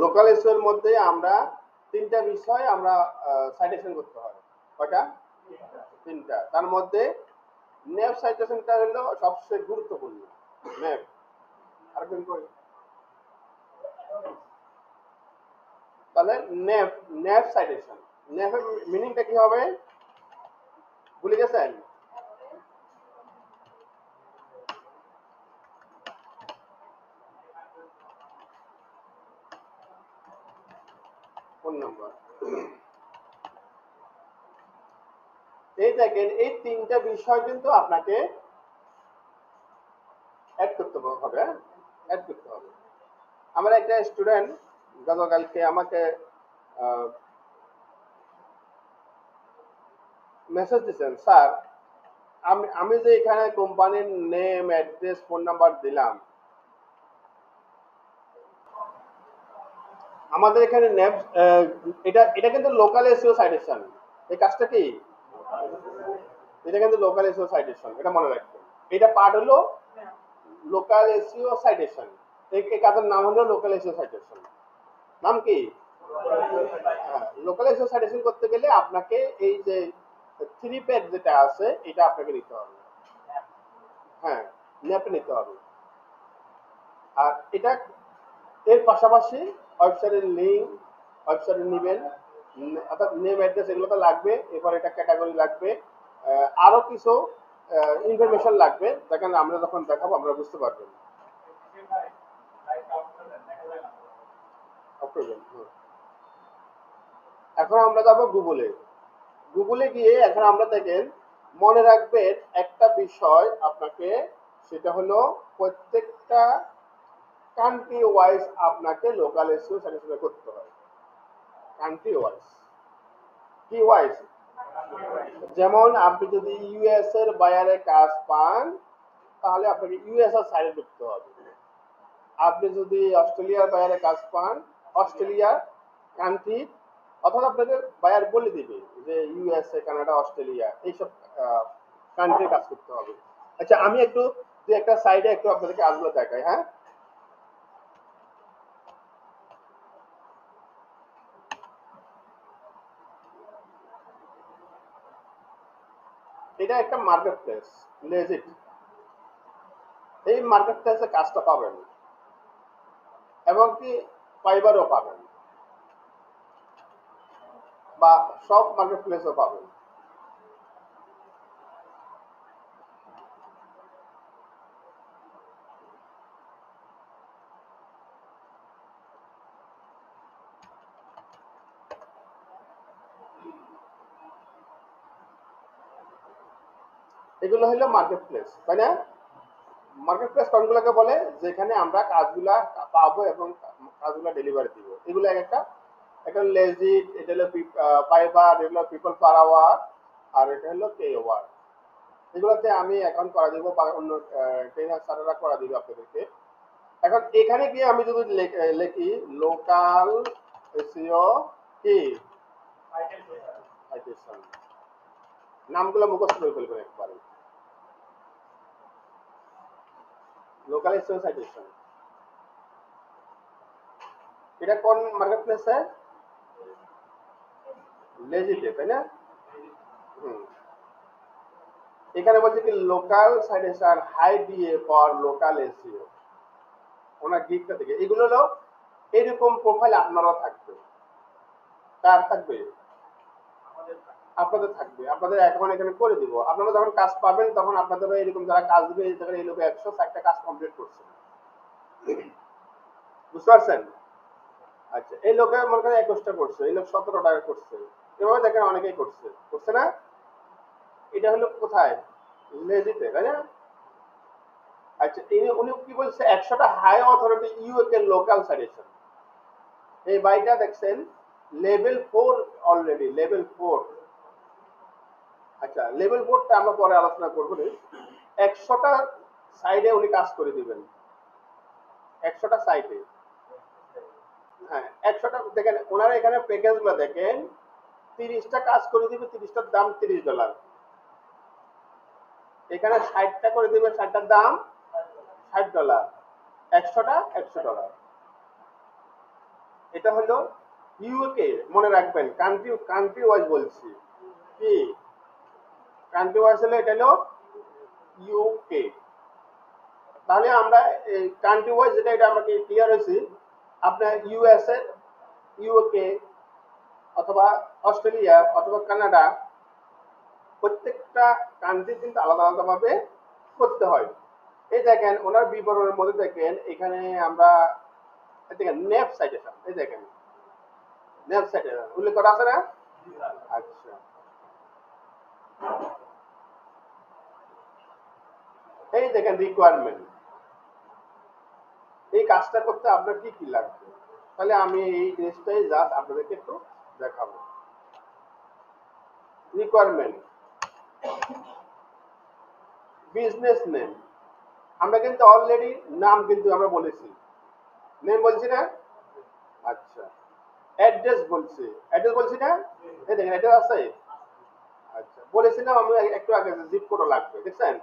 Local SEO এর মধ্যে আমরা তিনটা বিষয় আমরা সাইটেশন করতে হয়। কয়টা? তিনটা। তার মধ্যে নেভ সাইটেশনটা হলো সবচেয়ে গুরুত্বপূর্ণ। নেভ আরেকজন কই? তাহলে নেভ নেভ সাইটেশন, নেভের মিনিংটা কি হবে ভুলে গেছেন? Phone number. এই দেখেন এই তিনটা বিষয় কিন্তু আপনাকে অ্যাড করতে হবে, অ্যাড করতে হবে। আমার একটা স্টুডেন্ট গতকালকে আমাকে মেসেজ দিচ্ছেন, স্যার আমি যে এখানে কোম্পানির নেম, অ্যাড্রেস, ফোন নাম্বার দিলাম, আমাদের এখানে নেম, এটা এটা কিন্তু লোকাল এসইও সাইটেশন। এই কাজটা কি? এটা কিন্তু লোকাল এসইও সাইটেশন, এটা মনে রাখবেন। এটা পার্ট হলো লোকাল এসইও সাইটেশন। এই কাজের নাম হলো লোকাল এসইও সাইটেশন। নাম কি? হ্যাঁ, লোকাল এসইও সাইটেশন করতে গেলে আপনাকে এই যে 3 পেজ যেটা আছে এটা আপনাকে নিতে হবে। হ্যাঁ, ন্যাপে নিতে হবে। আর এটা এর পাশাপাশি ওয়েবসাইটের লিঙ্ক, ওয়েবসাইটে নেবেন, অর্থাৎ নেম, অ্যাড্রেস এগুলো তো লাগবে। এরপর এটা ক্যাটাগরি লাগবে, আরো কিছু ইনফরমেশন লাগবে। দেখেন আমরা যখন দেখাবো আমরা বুঝতে পারবেন। এখন আমরা যাবো গুগলে। গুগলে গিয়ে এখন আমরা দেখেন মনে রাখবেন একটা বিষয় আপনাকে, সেটা হলো প্রত্যেকটা কান্ট্রি ওয়াইজ আপনাকে লোকাল এসইও সার্টিফাই করতে হয়। Country wise. কি ওয়াইজ? যেমন আপনি যদি ইউএস এর বায়ারে কাজ পান তাহলে আপনাকে ইউএস এর সাইডে ঢুকতে হবে। আপনি যদি অস্ট্রেলিয়ার বায়ারে কাজ পান অস্ট্রেলিয়ার কান্ট্রি, অথবা আপনাকে বায়ার বলে দিবে যে ইউএসএ, কানাডা, অস্ট্রেলিয়া এইসব কান্ট্রি কাজ করতে হবে। আচ্ছা আমি একটু একটা সাইডে একটু আপনাদেরকে কাজগুলো দেখাই। হ্যাঁ, এটা একটা মার্কেট প্লেস, লেজিট। এই মার্কেট প্লেসে কাজটা পাবেন এবং কি ফাইবারও পাবেন, বা সব মার্কেট প্লেসও পাবেন। এগুলো হলো মার্কেট প্লেস, তাই না? মার্কেট প্লেস কোনগুলোকে বলে? যেখানে আমরা কাজগুলা পাবো এবং কাজগুলা ডেলিভারি দিব। এগুলো একটা একটা লেজিট, এটা হলো ফাইবার, এগুলো পিপল পার আওয়ার, আর এটা হলো পে আওয়ার। এগুলোতে আমি এখন করা দিব বা অন্য ট্রেনার স্যারেরা করা দিবে আপনাদেরকে। এখন এখানে গিয়ে আমি যদি লিখি লোকাল এসইও কি সাইটেশন, নামগুলো মুখস্থ করে ফেলবেন একবারে। লোকাল এসইও সাইটেশন, এটা কোন মার্কেট প্লেসে? লেজিটে, তাই না? হুম, এখানে বলছে কি লোকাল সাইটেশন হাই দিয়ে ফর লোকাল এসইও, ওনার গিকটা থেকে। এগুলো হলো এরকম প্রোফাইল আপনারও থাকবে। কার থাকবে? আপনাদের থাকবে। আপনাদের অ্যাকাউন্ট এখানে করে দিব। আপনারা যখন কাজ পাবেন তখন আপনাদেরও এরকম যারা কাজ দিবে এই লোক 160টা কাজ কমপ্লিট করছে, বুঝতে পারছেন? আচ্ছা, এই লোকে মনে করেন 21টা করছে, এই লোক 17 টাকা করছে, এভাবে দেখেন অনেকেই করছে, করছে না? এটা হলো কোথায়? লেজিতে, তাই না? আচ্ছা, উনি কি বলছে? 100টা high authority UK local suggestion. এই বাইটা দেখছেন লেভেল 4 অলরেডি, লেভেল 4। আচ্ছা, লেভেল 4টা আমরা পরে আলোচনা করব। 100টা সাইডে উনি কাজ করে দিবেন, 100টা সাইটে। হ্যাঁ, 100টা দেখেন ওনারা এখানে প্যাকেজগুলো দেখেন, 30টা কাজ করে দিবে, 30টার দাম $30। এখানে 60টা করে দিবে, 60টার দাম $60, 100টা $100। এটা হলো ইউকে, মনে রাখবেন কান্ট্রি কান্ট্রি ওয়াইজ বলছি, কি কান্ট্রি ওয়াইজ হলো এটা হলো ইউকে। তাহলে আমরা এই কান্ট্রি ওয়াইজ যেটা এটা আমাকে ক্লিয়ার হয়েছে, আপনার ইউএসএ, ইউকে অথবা অস্ট্রেলিয়া অথবা কানাডা, প্রত্যেকটা কান্ট্রি কিন্তু আলাদা আলাদা ভাবে করতে হয়। এই দেখেন ওনার বিবরণের মধ্যে দেখেন এখানে আমরা দেখেন নেপ সাইটেশন, এই দেখেন নেপ সাইটেশন উল্লেখ করা আছে না? আচ্ছা, এই দেখেন রিকোয়ারমেন্ট, এই কাজটা করতে আপনার কি কি লাগবে, তাহলে আমি এই জিনিসটাই জাস্ট আপনাদেরকে একটু দেখাবো। রিকোয়ারমেন্ট, বিজনেস নেম, আমরা কিন্তু অলরেডি নাম কিন্তু আমরা বলেছি, নেম বলছি না? আচ্ছা, অ্যাড্রেস বলছি, অ্যাড্রেস বলছি না? এই দেখেন অ্যাড্রেস আছে। আচ্ছা, বলেছিলাম আমি একটু আগে জিপ কোড লাগবে, দেখছেন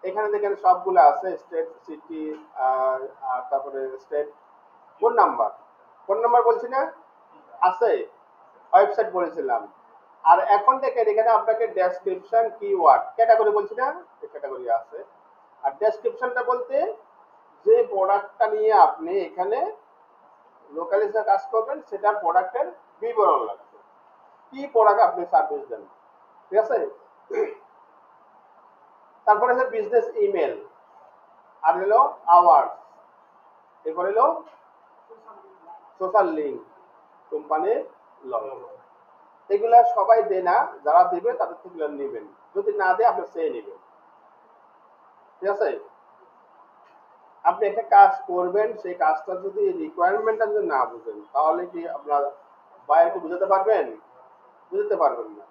এখানে দেখেন সবগুলো আছে, স্টেট, সিটি, আর তারপরে state, phone number, phone number বলছি না? আছে, ওয়েবসাইট বলেছিলাম। আর এখন দেখেন এখানে আপনাকে ডেসক্রিপশন, কিওয়ার্ড, ক্যাটাগরি বলছি না? এই ক্যাটাগরি আছে। আর ডেসক্রিপশনটা বলতে যে প্রোডাক্টটা নিয়ে আপনি এখানে লোকালিজে কাজ করবেন সেটা প্রোডাক্টের বিবরণ লাগবে, কি প্রোডাক্ট আপনি সার্ভিস দেন, ঠিক আছে? তারপরে হচ্ছে বিজনেস ইমেল, আর হলো আওয়ার্স, এরপর হলো সোশ্যাল লিঙ্ক, কোম্পানির লগ। এগুলা সবাই দেয় না, যারা দেবে তাদের থেকে নেবেন, যদি না দেয় আপনি চেয়ে নেবেন, ঠিক আছে? আপনি একটা কাজ করবেন, সেই কাজটা যদি রিকোয়ারমেন্টটা যদি না বুঝেন তাহলে কি আপনার বাইরেকে বুঝাতে পারবেন? বুঝতে পারবেন না।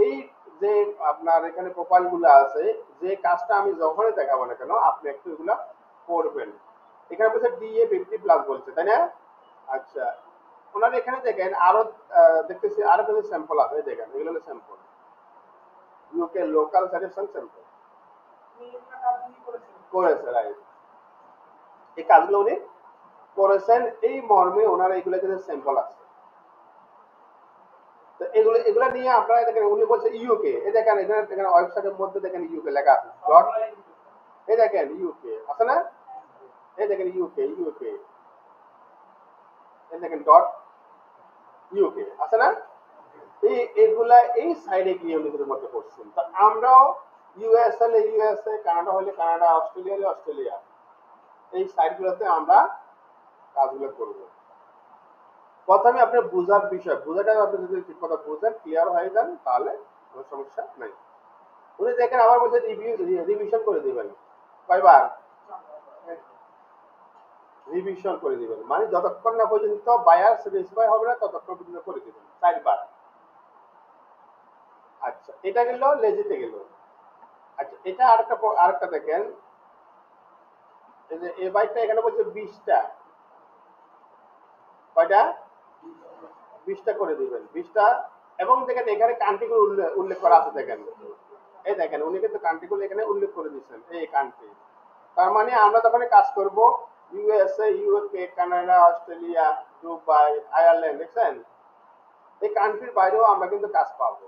এই যে আপনার এখানে প্রোফাইল গুলো আছে, যে কাজটা আমি যখনই দেখাবো না কেন আপনি একটু এগুলা করবেন। এখানে বলছে ডিএ 50+ বলছে, তাই না? আচ্ছা, ওনার এখানে দেখেন আরো দেখতেছি আরো কিছু স্যাম্পল আছে, দেখেন এগুলো হলো sample, UK local suggestion sample করেছে, রাইট? এই কাজগুলো উনি করেছেন, এই মর্মে ওনার এগুলো কিন্তু স্যাম্পল আছে। তো এগুলো এগুলো নিয়ে আপনারা দেখেন উনি বলছে ইউকে, এই দেখেন এখানে এখানে ওয়েবসাইটের মধ্যে দেখেন ইউকে লেখা আছে, ডট, এই দেখেন ইউকে আছে না? এই দেখেন ইউকে, ইউকে, এই দেখেন ডট ইউকে আছে না? এই এগুলা এই সাইডে গিয়ে উনি কিন্তু মধ্যে করছেন। তা আমরাও ইউএস হলে ইউএসএ, কানাডা হলে কানাডা, অস্ট্রেলিয়া হলে অস্ট্রেলিয়া, এই সাইটগুলোতে আমরা কাজগুলো করব। প্রথমে আপনার বোঝার বিষয়, বোঝাটা আপনি যদি ঠিক কথা বোঝেন, ক্লিয়ার হয়ে যান, তাহলে কোনো সমস্যা নাই। উনি দেখেন আবার বলছে রিভিশন করে দিবেন, কয়বার? রিভিশন করে দিবেন, মানে যতক্ষণ না পর্যন্ত বায়ার স্যাটিসফাই হবে না ততক্ষণ পর্যন্ত করে দিবেন 4বার। আচ্ছা, এটা গেল লেজিতে গেল। আচ্ছা, এটা আরেকটা দেখেন, এই যে এই বাইকটা এখানে বলছে 20টা, কয়টা? 20টা করে দিবেন, 20টা। এবং দেখেন এখানে কান্ট্রিগুলো উল্লেখ করা আছে, দেখেন এই দেখেন উনি কিন্তু কান্ট্রিগুলো এখানে উল্লেখ করে দিচ্ছেন, এই কান্ট্রি। তার মানে আমরা যখন কাজ করব USA, UK, Canada, Australia, Dubai, Ireland, দেখছেন এই কান্ট্রির বাইরেও আমরা কিন্তু কাজ পাবো।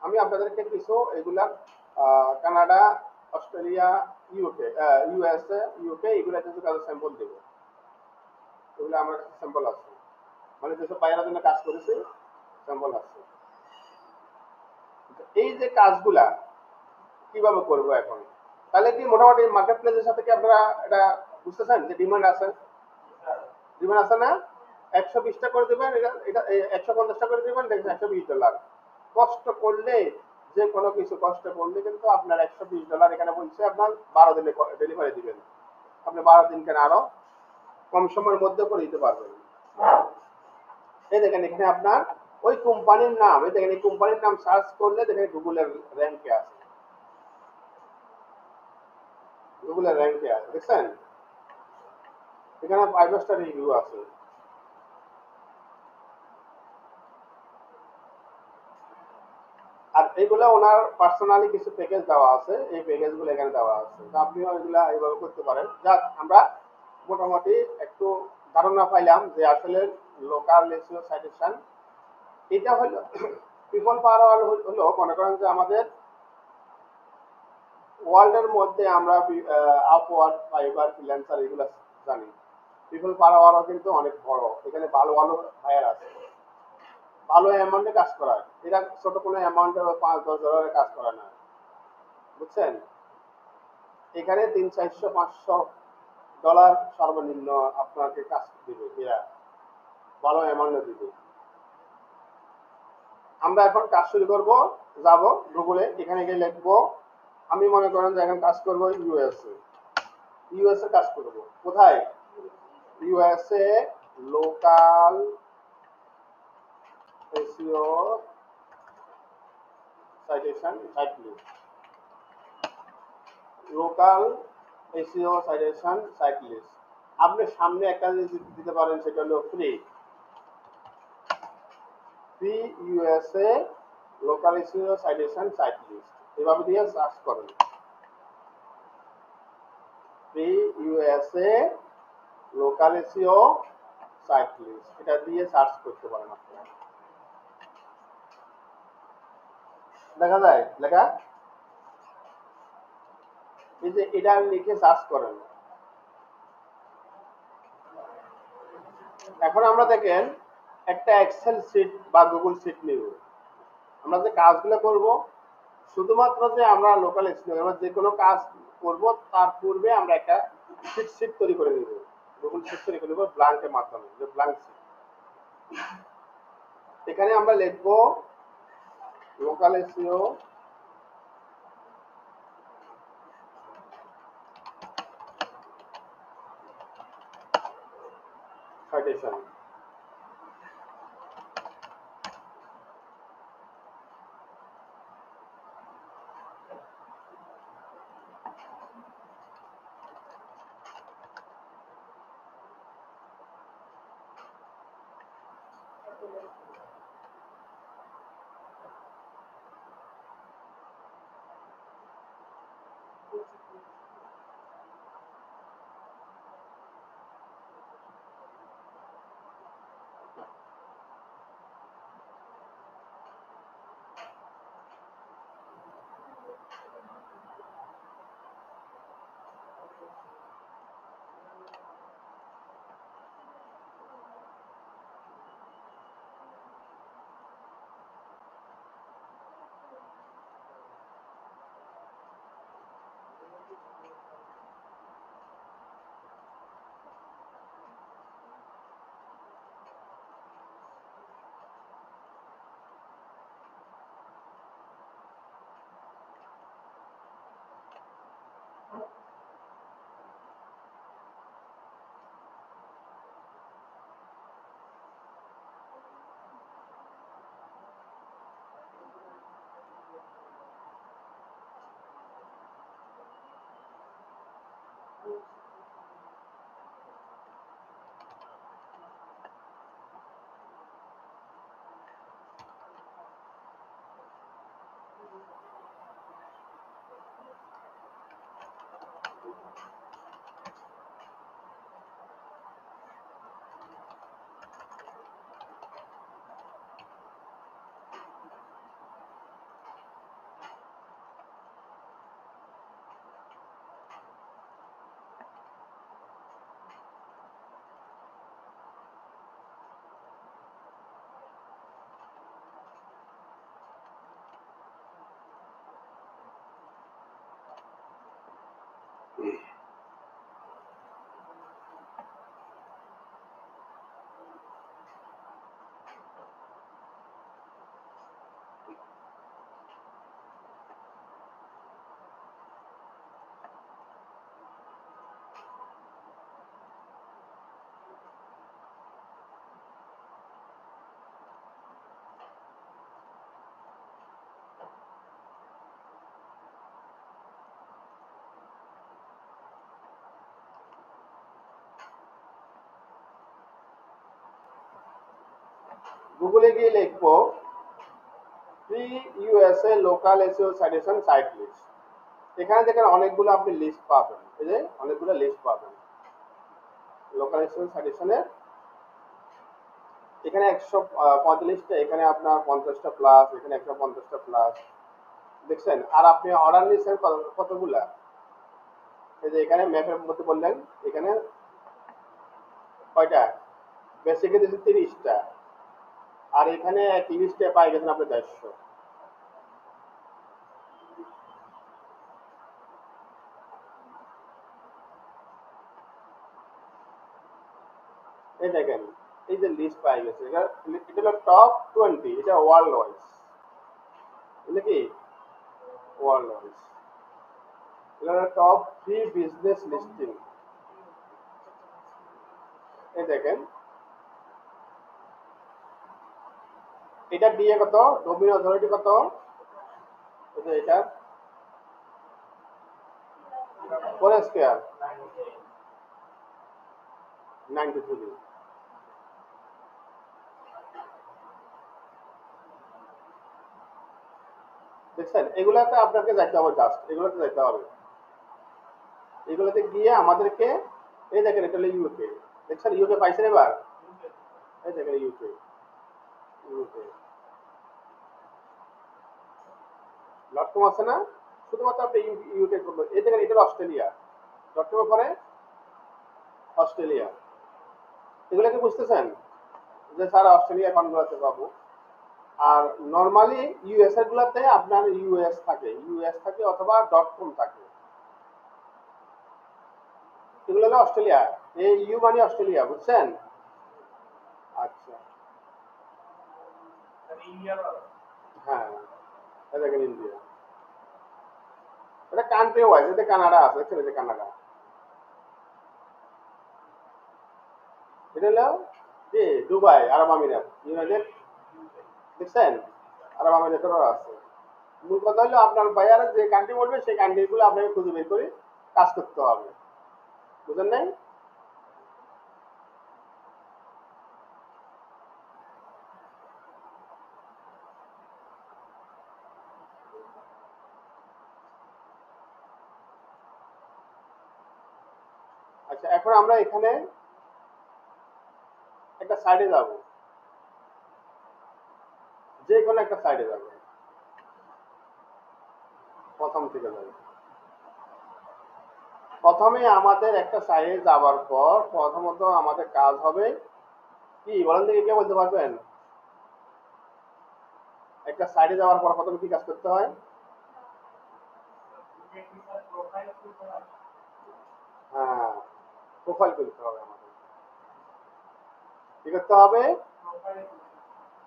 আমি আপনাদেরকে কিছু এগুলা Canada, Australia, UK, USA, UK, এগুলা কিছু কাজ স্যাম্পল দেব, এগুলো আমার কাছে স্যাম্পল আছে, মানে যেসব বাইরের জন্য কাজ করেছি স্যাম্পল আছে। এই যে কাজগুলা কিভাবে করব এখন, তাহলে কি মোটামুটি মার্কেট প্লেসের সাথে কি আপনারা এটা বুঝতেছেন যে ডিমান্ড আছে? ডিমান্ড আছে না? 120টা করে দেবেন, এটা এটা 150টা করে দেবেন, দেখবেন $120। কষ্ট করলে যে কোনো কিছু কষ্ট করলে কিন্তু আপনার $120 এখানে বলছে আপনার 12 দিনে ডেলিভারি দিবেন, আপনি 12 দিন কেন আরো কম সময়ের মধ্যে করে দিতে পারবেন। এই দেখেন এখানে আপনার ওই কোম্পানির নাম, এই দেখেন এই কোম্পানির নাম সার্চ করলে দেখেন গুগলের র্যাঙ্কে আছে, গুগলের র্যাঙ্কে আছে, দেখছেন এখানে 5 স্টার রিভিউ আছে। আর এগুলো ওনার পার্সোনালি কিছু প্যাকেজ দেওয়া আছে, এই প্যাকেজগুলো এখানে দেওয়া আছে, তো আপনিও এগুলা এইভাবে করতে পারেন। যাক, আমরা মোটামুটি একটু ধারণা পাইলাম যে আসলে লোকাল এসইও সাইটেশন এটা হলো পিপল পাওয়ার হলো মনে করেন যে আমাদের ওয়ার্ল্ডের মধ্যে আমরা আপওয়ার্ড ফাইবার ফ্রিল্যান্সার এগুলো জানি। পিপল পাওয়ারও কিন্তু অনেক বড়, এখানে ভালো ভালো হায়ার আছে, ভালো অ্যামাউন্টে কাজ করায়। এটা ছোট কোনো অ্যামাউন্টে $5-10 কাজ করে না, বুঝছেন? এখানে 300-400 ডলার সর্বনিম্ন আপনাকে কাজ দিবে, এরা ভালো অ্যামাউন্টে দিবে। আমরা এখন কাজ শুরু করব, যাব গুগলে, এখানে গিয়ে লিখবো, আমি মনে করেন যে এখন কাজ করব ইউএসএ, ইউএসএ কাজ করব কোথায়? USA local SEO citation site list, local SEO citation site list. আপনি সামনে একটা দিতে পারেন, সেটা হলো free USA local SEO citation site list, এভাবে দিয়ে সার্চ করেন free USA local SEO site list, এটা দিয়ে সার্চ করতে পারেন আপনারা। দেখা যায় লেখা, এই যে এটা লিখে সার্চ করেন। এখন আমরা দেখেন একটা এক্সেল শিট বা গুগল শিট নিব, আমরা যে কাজগুলো করব, শুধুমাত্র যে আমরা লোকাল এসইও, আমরা যে কোনো কাজ করব তার পূর্বে আমরা একটা শিট তৈরি করে নিব, গুগল শিট তৈরি করে নেব ব্ল্যাঙ্কের মাধ্যমে, যে ব্ল্যাঙ্ক শিট। এখানে আমরা লিখব লোকাল এসইও সাইটেশন, গুগলে গিয়ে লিখবো free USA local SEO citation site list. এখানে দেখেন অনেকগুলো আপনি লিস্ট পাবেন, এই যে অনেকগুলো লিস্ট পাবেন। লোকাল স্টোরেজ সাজেশনের এখানে 145টা, এখানে আপনার 50টা প্লাস, এখানে 150টা প্লাস দেখছেন। আর আপনি অর্ডার নিয়েছেন কতগুলা, এই যে এখানে ম্যাপের মধ্যে বললেন এখানে কয়টা, বেসিকে দিয়েছে 30টা, আর এখানে 30টা পাই গেছেন আপনি 150। এই দেখেন এই যে লিস্ট পাই গেছে, এটা হলো টপ 20, এটা ওয়ার্ল্ড ওয়াইজ, এটা কি ওয়ার্ল্ড ওয়াইজ, এটা হলো টপ 3 বিজনেস লিস্টিং। এই দেখেন এটা দিয়ে কত, ডোমিন অথরিটি কত, এটা 4 স্কয়ার 93। দেখছেন এগুলাতে আপনাকে যাইতে হবে, জাস্ট এগুলোতে যাইতে হবে, এগুলোতে গিয়ে আমাদেরকে এই দেখেন এটা হলো ইউকে, দেখছেন ইউকে পাইছেন এবার, এই দেখেন ইউকে, ইউকে ডট কম আছে না, শুধুমাত্র আপনি ইউকে করবেন। এই দেখেন এটা অস্ট্রেলিয়া, ডট কমের পরে অস্ট্রেলিয়া, এগুলো কি বুঝতেছেন যে স্যার অস্ট্রেলিয়া কোনগুলোতে পাবো। আর নর্মালি ইউএস এর গুলাতে আপনার ইউএস থাকে অথবা ডট কম থাকে, এগুলো হলো অস্ট্রেলিয়া, এই ইউ মানে অস্ট্রেলিয়া, বুঝছেন। আচ্ছা হ্যাঁ, এই দেখেন ইন্ডিয়া, এটা কান্ট্রি ওয়াইজ, এতে কানাডা আছে, দেখছেন এই যে কানাডা, এটা হলো যে দুবাই, আরব আমিরাত, ইউনাইটেড, দেখছেন আরব আমিরাতেরও আছে। মূল কথা হলো আপনার বায়ার যে কান্ট্রি বলবে সেই কান্ট্রি গুলো আপনাকে খুঁজে বের করে কাজ করতে হবে, বুঝলেন নাই। আচ্ছা এখন আমরা এখানে একটা সাইডে যাব, যে কোনো একটা সাইডে যাব, প্রথম থেকে যাব। প্রথমে আমাদের একটা সাইডে যাওয়ার পর প্রথমত আমাদের কাজ হবে কি, বলেন থেকে কে বলতে পারবেন, একটা সাইডে যাওয়ার পর প্রথমে কি কাজ করতে হয়। হ্যাঁ, প্রোফাইল খুলতে হবে আমাদের, কি করতে হবে,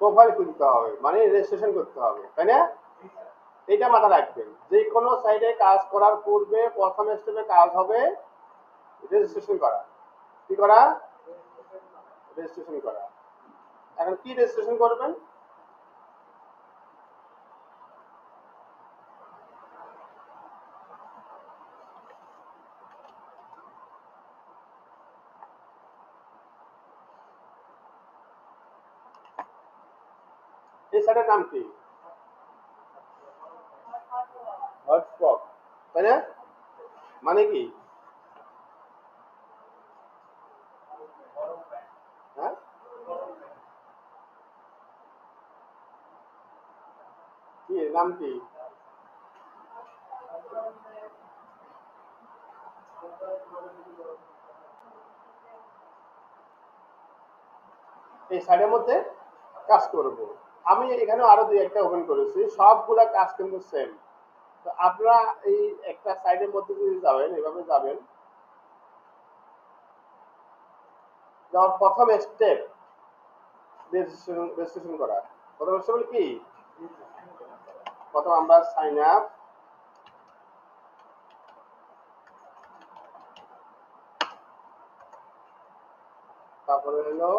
প্রোফাইল খুলতে হবে, মানে রেজিস্ট্রেশন করতে হবে, তাই না। এটা মাথায় রাখবেন, যে কোনো সাইডে কাজ করার পূর্বে প্রথম স্টেপে কাজ হবে রেজিস্ট্রেশন করা, কি করা, রেজিস্ট্রেশন করা। এখন কি রেজিস্ট্রেশন করবেন, এই সাইটের নাম কি, হটস্পট, তাই না, মানে কি, হ্যাঁ কি নাম কি, এই সাইডের মধ্যে কাজ করব। আমি এখানে আরো দুই একটা ওপেন করেছি, সবগুলা কাজ কিন্তু সেম। তো আপনারা এই একটা সাইডের মধ্যে যদি যাবেন, এভাবে যাবেন, যাওয়ার প্রথম স্টেপ রেজিস্ট্রেশন করা। প্রথম স্টেপ কি, প্রথম আমরা সাইন আপ, তারপরে হলো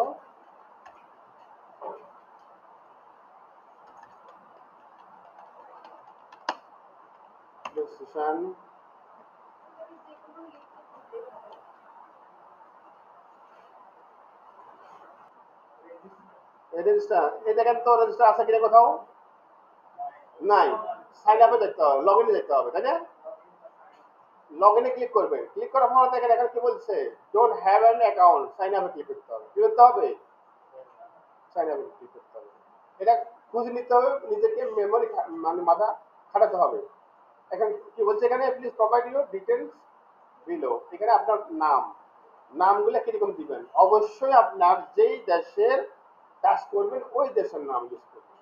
রেজিস্ট্রেশন, রেজিস্টার, এই দেখেন তো রেজিস্টার আছে কিনা কোথাও, নাই, সাইন আপে দেখতে হবে, লগ ইনে দেখতে হবে, তাই না। লগ ইনে ক্লিক করবেন, ক্লিক করার পর দেখেন এখানে কি বলছে, don't have an account, sign আপে ক্লিক করতে হবে। কি করতে হবে? সাইন আপে ক্লিক করতে হবে। এটা খুঁজে নিতে হবে, নিজেকে মেমোরি মানে মাথা খাটাতে হবে। এখন কি বলছে এখানে, please provide your details below. এখানে আপনার নামগুলো কিরকম দিবেন, অবশ্যই আপনার যেই দেশের কাজ করবেন ওই দেশের নাম ইউজ করবেন।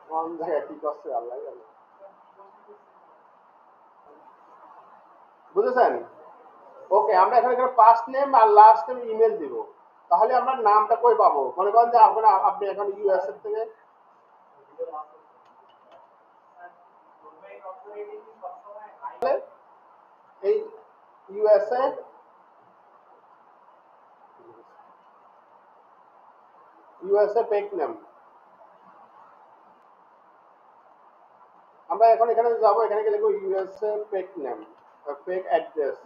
কোন জায়গায় কি করছে আল্লাহ জানে। বুঝেছেন? ওকে, আমরা এখানে ফার্স্ট নেম আর লাস্ট নেম ইমেল দিব। তাহলে আমরা নামটা কই পাবো? মনে করেন যে আপনি এখন ইউএসএ থেকে এই ইউএসএ পেক নেম, আমরা এখন এখানে যাবো, এখানে গেলে ইউএসএ পেক নেম, পেক অ্যাড্রেস।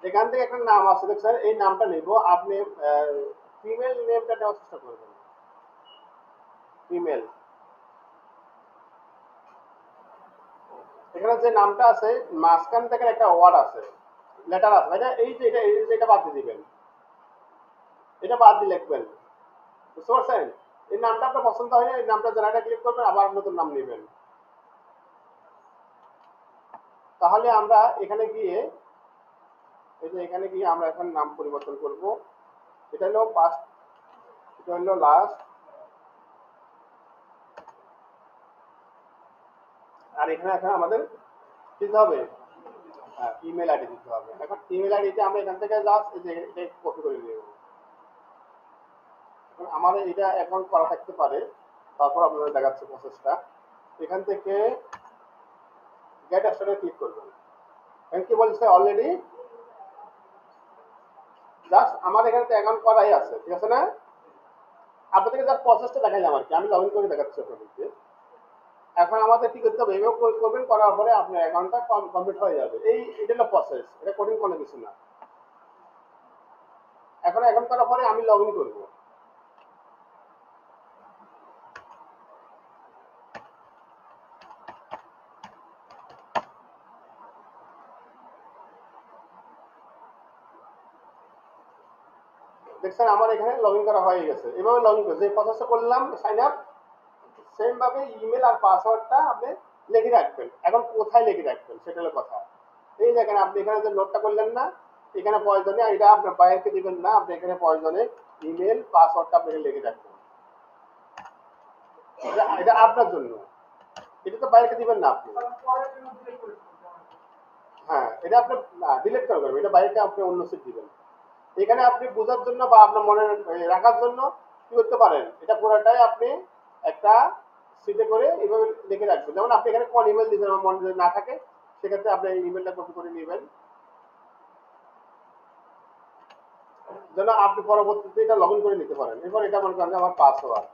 এখান থেকে একটা নাম আছে দেখছেন, এই নামটা নিব। আপনি ফিমেল নেমটা নেওয়ার চেষ্টা করবেন। ফিমেল, এখানে যে নামটা আছে মাঝখান থেকে একটা ওয়ার্ড আছে, লেটার আছে, এটা এটা বাদ দিয়ে দিবেন। এটা বাদ দিয়ে লিখবেন। বুঝতে পারছেন? এই নামটা আপনার পছন্দ হয় না, এই নামটা জেনারেটে ক্লিক করবেন, আবার নতুন নাম নেবেন। তাহলে আমরা এখানে গিয়ে, এই যে এখানে গিয়ে আমরা এখন নাম পরিবর্তন করব। এটা হলো ফার্স্ট, এটা হলো লাস্ট, আর এখানে এখন আমাদের দিতে হবে ইমেল আইডি দিতে হবে। এখন ইমেল আইডিতে আমরা এখান থেকে জাস্ট এই যে এটা কপি করে নেব। এখন আমার এটা অ্যাকাউন্ট করা থাকতে পারে, তারপর আপনাদের দেখাচ্ছে প্রসেসটা। এখান থেকে গেট স্টার্টে ক্লিক করবেন। এখন কি বলছে, অলরেডি জাস্ট আমার এখানে তো অ্যাকাউন্ট করাই আছে, ঠিক আছে না? আপনাদেরকে জাস্ট প্রসেসটা দেখাইলাম আর কি, আমি লগ ইন করে দেখাচ্ছি আপনাদেরকে। এখন আমাদের কি করতে হবে, এভাবে করবেন, করার পরে আপনার অ্যাকাউন্টটা কমপ্লিট হয়ে যাবে। এটা হলো প্রসেস, এটা কঠিন কোনো কিছু না। এখন অ্যাকাউন্ট করার পরে আমি লগ ইন করবো। দেখছেন আমার এখানে লগ ইন করা হয়ে গেছে। এভাবে লগ ইন করে যে প্রসেসটা করলাম সাইন আপ, সেম ভাবে ইমেল আর পাসওয়ার্ডটা আপনি লিখে রাখবেন। এখন কোথায় লিখে রাখবেন সেটা হলো কথা। এই দেখেন আপনি এখানে যে নোটটা করলেন না, এখানে প্রয়োজনে এটা আপনার বাইরে দিবেন না, আপনি এখানে প্রয়োজনে ইমেল পাসওয়ার্ডটা আপনি লিখে রাখবেন। এটা আপনার জন্য, এটা তো বাইরে দিবেন না আপনি। হ্যাঁ, এটা আপনি ডিলিট করবেন, এটা বাইরে আপনি অন্য সিট দিবেন। এখানে আপনি বোঝার জন্য বা আপনার মনে রাখার জন্য কি করতে পারেন, এটা পুরোটাই আপনি একটা সিটে করে এইভাবে লিখে রাখবেন। যেমন আপনি এখানে কোন ইমেল দিচ্ছেন আমার মনে যদি না থাকে, সেক্ষেত্রে আপনি এই ইমেলটা কপি করে নেবেন, যেন আপনি পরবর্তীতে এটা লগ ইন করে নিতে পারেন। এরপর এটা মনে করেন আমার পাসওয়ার্ড,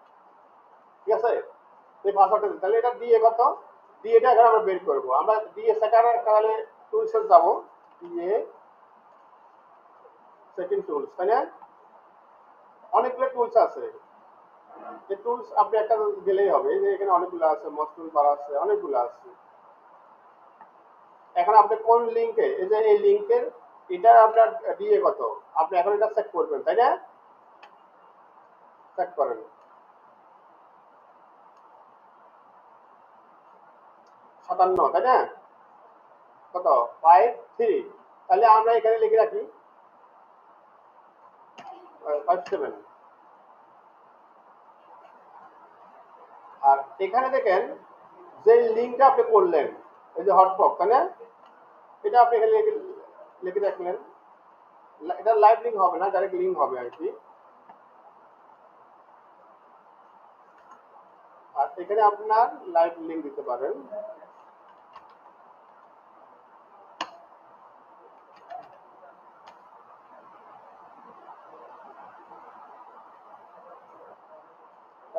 ঠিক আছে? এই পাসওয়ার্ডটা তাহলে এটা দিয়ে কত দিয়ে এটা এখানে আমরা বের করবো। আমরা দিয়ে সেখানে তাহলে টুলসে যাবো, দিয়ে সেটিং টুলস, তাই না? অনেকগুলো টুলস আছে, এই টুলস আপনি একটা গেলেই হবে। এই যে এখানে অনেকগুলো আছে, মস্ট টুল বার আছে, অনেকগুলো আছে। এখন আপনি কোন লিংকে, এই যে এই লিংকের এটা আপনার দিয়ে কত, আপনি এখন এটা চেক করবেন, তাই না? চেক করেন 57, তাই না? কত 53, তাহলে আমরা এখানে লিখে রাখি 57। আর এখানে দেখেন যে লিঙ্কটা আপনি করলেন, এই যে হটপক, তাই না? এটা আপনি এখানে লিখে রাখলেন। এটা লাইভ লিঙ্ক হবে না, ডাইরেক্ট লিঙ্ক হবে আর কি। আর এখানে আপনার লাইভ লিঙ্ক দিতে পারেন।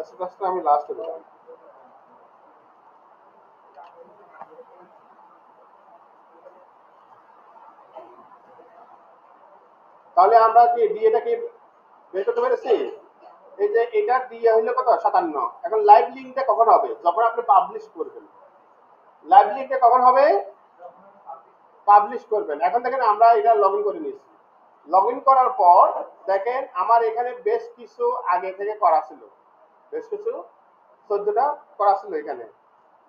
স্ট্যাটাসটা আমি লাস্টে দিলাম। তাহলে আমরা কি ডিএটাকে বের করতে পেরেছি? এই যে এটা ডিএ হইলো কত 57। এখন লাইভ লিঙ্কটা কখন হবে? যখন আপনি পাবলিশ করবেন। লাইভ লিঙ্কটা কখন হবে? পাবলিশ করবেন। এখন দেখেন আমরা এটা লগ ইন করে নিয়েছি। লগ ইন করার পর দেখেন আমার এখানে বেশ কিছু আগে থেকে করা ছিল, বেশ কিছু 14টা করা ছিল এখানে।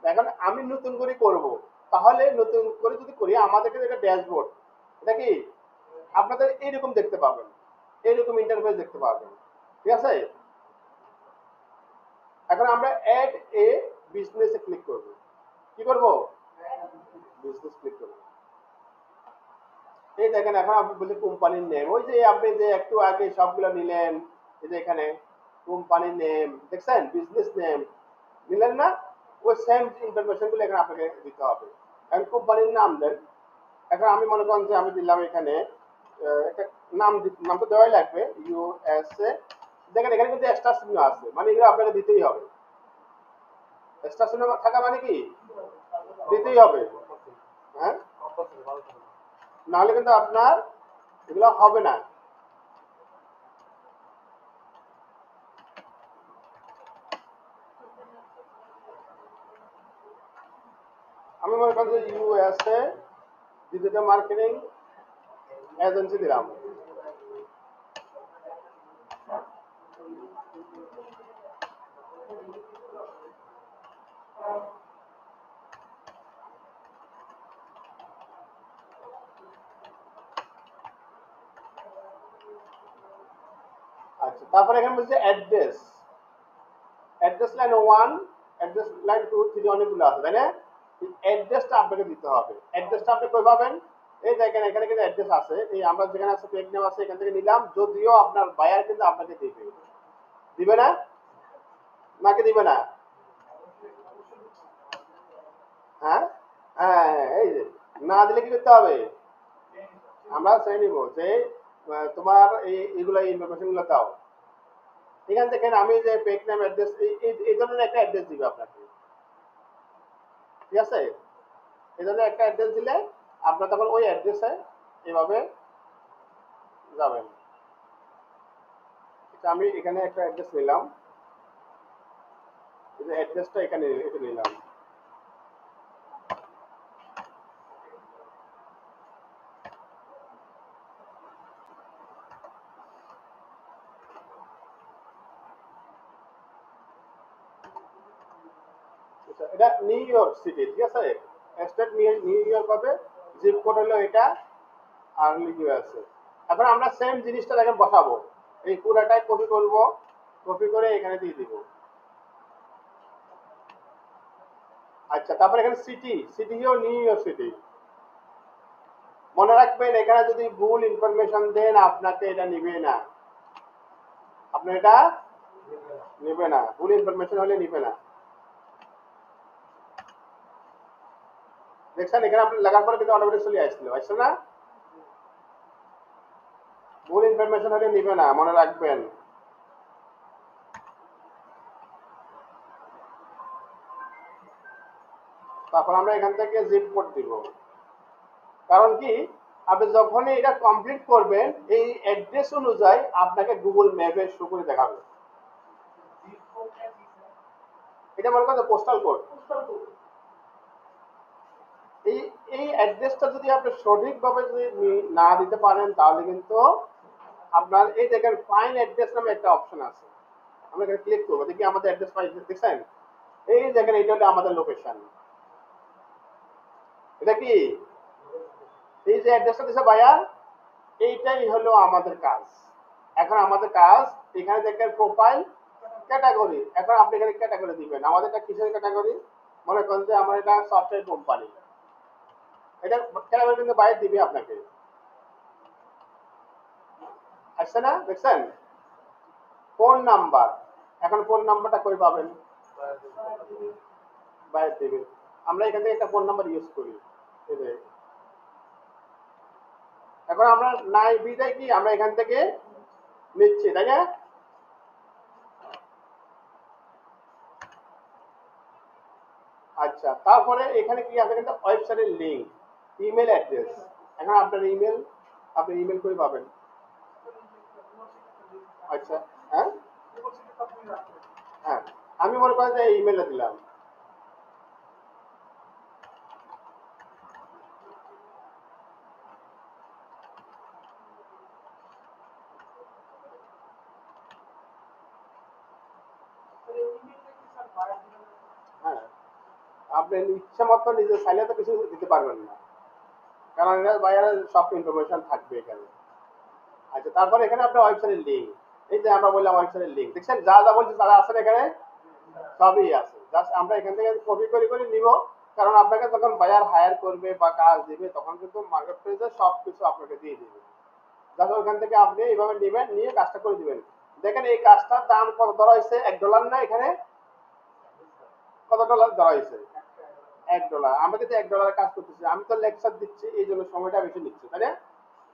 এখন আমি নতুন করে করব, তাহলে নতুন করে যদি করি আমাদেরকে এটা ড্যাশবোর্ড, এটা কি আপনাদের এইরকম দেখতে পাবেন, এইরকম ইন্টারফেস দেখতে পাবেন, ঠিক আছে? এখন আমরা অ্যাড এ বিজনেসে ক্লিক করব। কি করব? বিজনেস ক্লিক করব। এই দেখেন এখন আপনি বলছেন কোম্পানির নেম, ওই যে আপনি যে একটু আগে সবগুলো নিলেন, এই যে এখানে কোম্পানির নেম দেখছেন, বিজনেস নেম নিলেন না? ওই সেম ইনফরমেশন গুলো এখানে আপনাকে দিতে হবে। এখন কোম্পানির নাম দেন। এখন আমি মনে করেন যে আমি দিলাম এখানে একটা নাম তো দেওয়াই লাগবে, ইউএসএ। দেখেন এখানে কিন্তু এক্সট্রা চিহ্ন আছে, মানে এগুলো আপনাকে দিতেই হবে। এক্সট্রা চিহ্ন থাকা মানে কি দিতেই হবে, হ্যাঁ, নাহলে কিন্তু আপনার এগুলো হবে না। আমি মনে করেন যে ইউএসএ ডিজিটাল মার্কেটিং এজেন্সি দিলাম। আচ্ছা, তারপরে এখানে বলছে address, address line 1, address line 2, 3 অনেকগুলো আছে, তাই না? অ্যাড্রেসটা আপনাকে দিতে হবে। অ্যাড্রেসটা আপনি কই পাবেন? এই দেখেন এখানে কিন্তু অ্যাড্রেস আছে, এই আমরা যেখানে আছে পেজ নেম আছে, এখান থেকে নিলাম। যদিও আপনার বায়ার কিন্তু আপনাকে দিবে, দিবে না? নাকি দিবে না? হ্যাঁ, হ্যাঁ, এই যে না দিলে কি করতে হবে? আমরা চাই নিব যে তোমার এইগুলা ইনফরমেশন গুলো দাও। এখান থেকে আমি যে পেজ নেম অ্যাড্রেস এই ধরনের একটা অ্যাড্রেস দিবে আপনাকে, ঠিক আছে? এই ধরনের একটা অ্যাড্রেস দিলে আপনার তখন ওই অ্যাড্রেসে এভাবে যাবেন। আমি এখানে একটা অ্যাড্রেস নিলাম, এই যে অ্যাড্রেসটা এখানে এটা নিলাম। এটা নিউ ইয়র্ক সিটি, ঠিক আছে? স্টেট নিউ ইয়র্ক হবে, জিপ কোড হলো এটা, আর লিখে আছে। এখন আমরা সেম জিনিসটা দেখেন বসাবো, এই পুরাটাই কপি করব, কপি করে এখানে দিয়ে দিব। আচ্ছা, তারপরে এখানে সিটি, সিটি হলো নিউ ইয়র্ক সিটি। মনে রাখবেন এখানে যদি ভুল ইনফরমেশন দেন আপনাকে এটা নিবে না, আপনার এটা নিবে না, ভুল ইনফরমেশন হলে নিবে না। দেখছেন এখানে আপনি লাগার পরে কিন্তু অটোমেটিক চলে আসছিল, আসছে না? ভুল ইনফরমেশন হলে নিবে না, মনে রাখবেন। তারপর আমরা এখান থেকে জিপ কোড দিব। কারণ কি, আপনি যখনই এটা কমপ্লিট করবেন এই অ্যাড্রেস অনুযায়ী আপনাকে গুগল ম্যাপে শো করে দেখাবে। এটা মনে করেন পোস্টাল কোড। এই এই অ্যাড্রেসটা যদি আপনি সঠিকভাবে যদি না দিতে পারেন তাহলে কিন্তু আপনার এই দেখেন ফাইন অ্যাড্রেস নামে একটা অপশন আছে, আমরা এখানে ক্লিক করবো, দেখি আমাদের অ্যাড্রেস ফাইল দেখছেন? এই দেখেন এটা হলো আমাদের লোকেশন। এটা কি এই যে অ্যাড্রেসটা দিছে বায়ার, এইটাই হলো আমাদের কাজ। এখন আমাদের কাজ এখানে দেখেন প্রোফাইল ক্যাটাগরি, এখন আপনি এখানে ক্যাটাগরি দিবেন। আমাদেরটা কিসের ক্যাটাগরি? মনে করেন যে আমার এটা সফটওয়্যার কোম্পানি, এটা ক্যাটাগরি কিন্তু বাইরে দিবে আপনাকে, আসছে না? দেখছেন? ফোন নাম্বার, এখন ফোন নাম্বারটা কই পাবেন? বাইরে দিবে। আমরা এখান থেকে একটা ফোন নাম্বার ইউজ করি, এই যে এখন আমরা নাই বিদায় কি আমরা এখান থেকে নিচ্ছি, তাই না? আচ্ছা, তারপরে এখানে কি আছে কিন্তু ওয়েবসাইটের লিংক, ইমেল অ্যাড্রেস। এখন আপনার ইমেল, আপনি ইমেল করে পাবেন। আচ্ছা, হ্যাঁ হ্যাঁ, আমি মনে করেন যে ইমেলটা দিলাম। হ্যাঁ, আপনি ইচ্ছা মতো নিজের চাইলে তো কিছু দিতে পারবেন না, কারণ এটা বাইরের সব ইনফরমেশন থাকবে এখানে। আচ্ছা, তারপরে এখানে আপনার ওয়েবসাইটের লিঙ্ক, এই যে আমরা বললাম ওয়েবসাইটের লিঙ্ক, দেখছেন যা যা বলছি তারা আছে এখানে, সবই আছে। জাস্ট আমরা এখান থেকে কপি করে করে নিব, কারণ আপনাকে যখন বায়ার হায়ার করবে বা কাজ দিবে তখন কিন্তু মার্কেট প্লেসে সবকিছু আপনাকে দিয়ে দিবে। জাস্ট ওইখান থেকে আপনি এইভাবে নেবেন, নিয়ে কাজটা করে দিবেন। দেখেন এই কাজটার দাম কত ধরা হয়েছে, $1 না, এখানে কত ডলার ধরা হয়েছে, $1। আমরা কিন্তু $1 কাজ করতেছি, আমি তো লেকচার দিচ্ছি এই জন্য সময়টা বেশি নিচ্ছে, তাই না?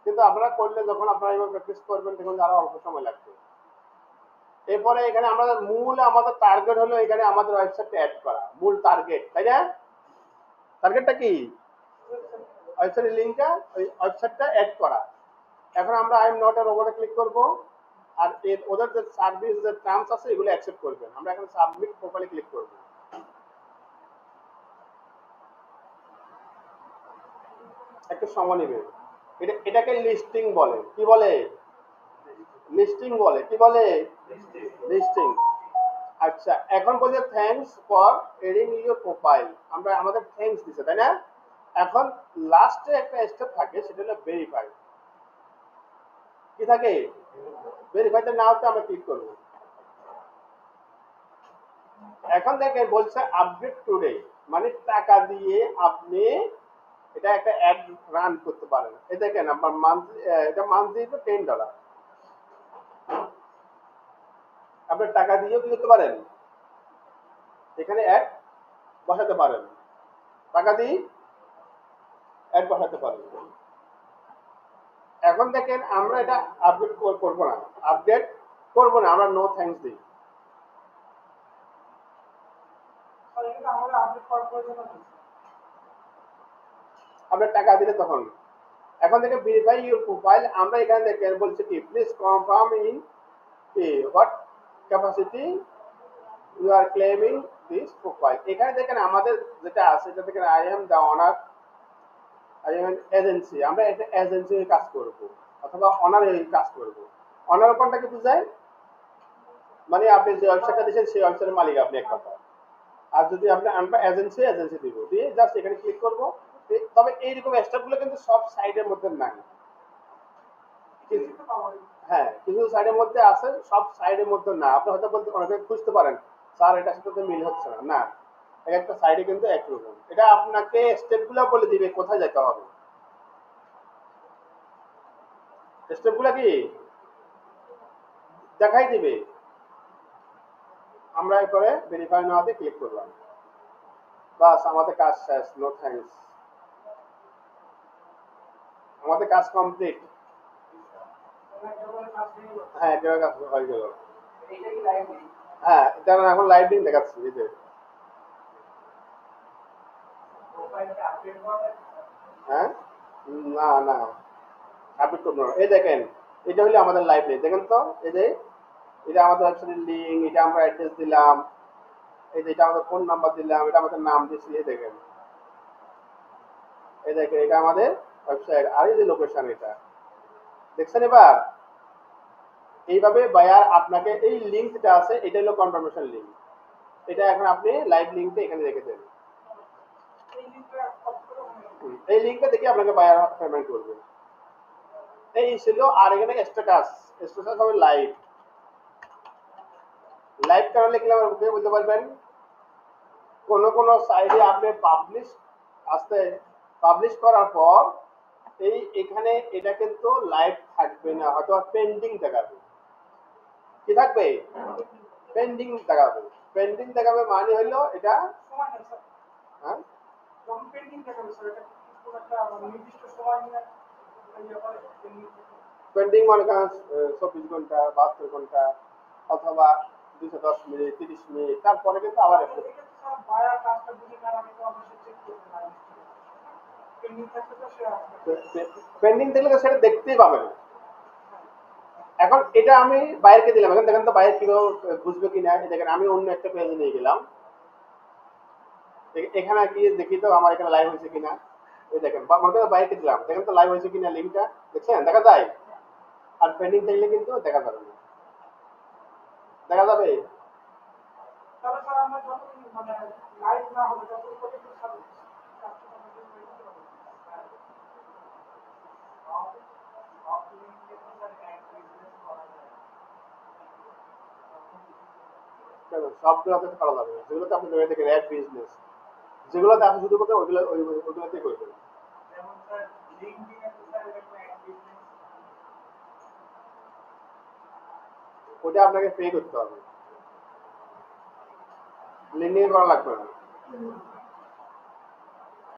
কিন্তু আপনারা করলে যখন আপনারা এইভাবে প্র্যাকটিস করবেন তখন আরো অল্প সময় লাগবে। এরপরে এখানে আমাদের মূল আমাদের টার্গেট হলো এখানে আমাদের ওয়েবসাইটটা অ্যাড করা, মূল টার্গেট, তাই না? টার্গেটটা কি? ওয়েবসাইটের লিংকটা, ওই ওয়েবসাইটটা অ্যাড করা। এখন আমরা আই এম নট এ রোবটে ক্লিক করব, আর ওদের যে সার্ভিস যে টার্মস আছে এগুলো অ্যাকসেপ্ট করবেন। আমরা এখানে সাবমিট প্রোফাইলে ক্লিক করব। একটু সময় নেবে, এটাকে লিস্টিং বলে। কি বলে? লিস্টিং বলে। কি বলে? লিস্টিং। আচ্ছা, এখন বলছে thanks for adding your profile, আমরা আমাদের থ্যাঙ্কস দিছে, তাই না? এখন লাস্টে একটা স্টেপ থাকে, সেটা হলো ভেরিফাই। কি থাকে? ভেরিফাইতে না হতে আমরা ক্লিক করব। এখন দেখেন বলছে আপডেট টুডে, মানে টাকা দিয়ে আপনি এটা একটা অ্যাড রান করতে পারেন। এই দেখেন আপনার মান্থলি, এটা মান্থলি $10, আপনি টাকা দিয়েও কি করতে পারেন, এখানে অ্যাড বসাতে পারেন, টাকা দিয়ে অ্যাড বসাতে পারেন। এখন দেখেন আমরা এটা আপডেট করবো না, আপডেট করবো না, আমরা নো থ্যাঙ্কস দিই। আপনার টাকা দিলে তখন। এখন থেকে ভেরিফাই ইউর প্রোফাইল, আমরা এখানে দেখেন বলছে কি please confirm in what capacity you are claiming this profile. এখানে দেখেন আমাদের যেটা আছে এটা দেখেন I am the owner, I am agency, আমরা এটা এজেন্সি কাজ করব অথবা অনার কাজ করব। অনার কোনটা কি বোঝায়, মানে আপনি যে ওয়েবসাইটটা দিয়েছেন সেই ওয়েবসাইটের মালিক আপনি, এক কথা। আর যদি আপনি আমরা এজেন্সি, এজেন্সি দিব, দিয়ে জাস্ট এখানে ক্লিক করব। তবে এইরকম স্টেপগুলো কিন্তু সব সাইডের মধ্যে নাই, হ্যাঁ কিছু সাইডের মধ্যে আছে, সব সাইডের মধ্যে না। আপনি হয়তো বলতে অনেকে খুঁজতে পারেন স্যার এটার সাথে মিল হচ্ছে না, না, এক একটা সাইডে কিন্তু একরকম। এটা আপনাকে স্টেপগুলো বলে দিবে কোথায় যেতে হবে। স্টেপগুলো কি দেখাই দিবে। আমরা এরপরে ভেরিফাই নাওতে ক্লিক করলাম, বাস আমাদের কাজ শেষ, নো থ্যাঙ্কস, আমাদের কাজ কমপ্লিট। হ্যাঁ একেবারে কাজ হয়ে গেল। হ্যাঁ এটা এখন লাইভ লিংক দেখাচ্ছি, এই যে হ্যাঁ, না না আপডেট করবো না। এই দেখেন এটা হলো আমাদের লাইভ লিংক, দেখেন তো এই যে এটা আমাদের ওয়েবসাইটের লিঙ্ক, এটা আমরা অ্যাড্রেস দিলাম, এই যে এটা আমাদের ফোন নাম্বার দিলাম, এটা আমাদের নাম দিচ্ছি, এই দেখেন, এই দেখেন এটা আমাদের ওয়েবসাইট, আর এই যে লোকেশন, এটা দেখছেন। এবার এইভাবে বায়ার আপনাকে এই লিঙ্কটা আছে, এটা হলো কনফার্মেশন লিঙ্ক, এটা এখন আপনি লাইভ লিঙ্কটা এখানে রেখে দেন। এই লিঙ্কটা দেখে আপনাকে বায়ার পেমেন্ট করবে। এই ছিল। আর এখানে স্ট্যাটাস, স্ট্যাটাস হবে লাইভ। লাইভ কেন লিখলাম আপনি বলতে পারবেন, কোন কোন সাইডে আপনি পাবলিশ আসতে, পাবলিশ করার পর এই এখানে এটা কিন্তু লাইভ থাকবে না, হয়তো পেন্ডিং দেখাবে। কি থাকবে? পেন্ডিং দেখাবে। পেন্ডিং দেখাবে মানে হলো এটা, হ্যাঁ পেন্ডিং মানে 24 ঘন্টা, 72 ঘন্টা, অথবা 210 মিনিট 30 মিনিট, তারপরে কিন্তু আবার পেন্ডিং থাকলে তো সেটা দেখতেই পাবে না। এখন এটা আমি বাইরকে দিলাম, এখন দেখেন তো বাইরে কিভাবে বুঝবে কিনা। দেখেন আমি অন্য একটা পেজে নিয়ে গেলাম, এখানে কি দেখি তো আমার এখানে লাইভ হয়েছে কিনা। এই দেখেন মনে করেন বাইরকে দিলাম, দেখেন তো লাইভ হয়েছে কিনা, লিঙ্কটা দেখছেন দেখা যায়। আর পেন্ডিং থাকলে কিন্তু দেখা যাবে না। দেখা যাবে সবগুলোতে করা যাবে না, যেগুলোতে আপনি ধরে দেখেন অ্যাড বিজনেস, যেগুলোতে আপনি শুধু করতে ওইগুলোতে করবেন। ওটা আপনাকে পে করতে হবে, লিঙ্কিং করা লাগবে না।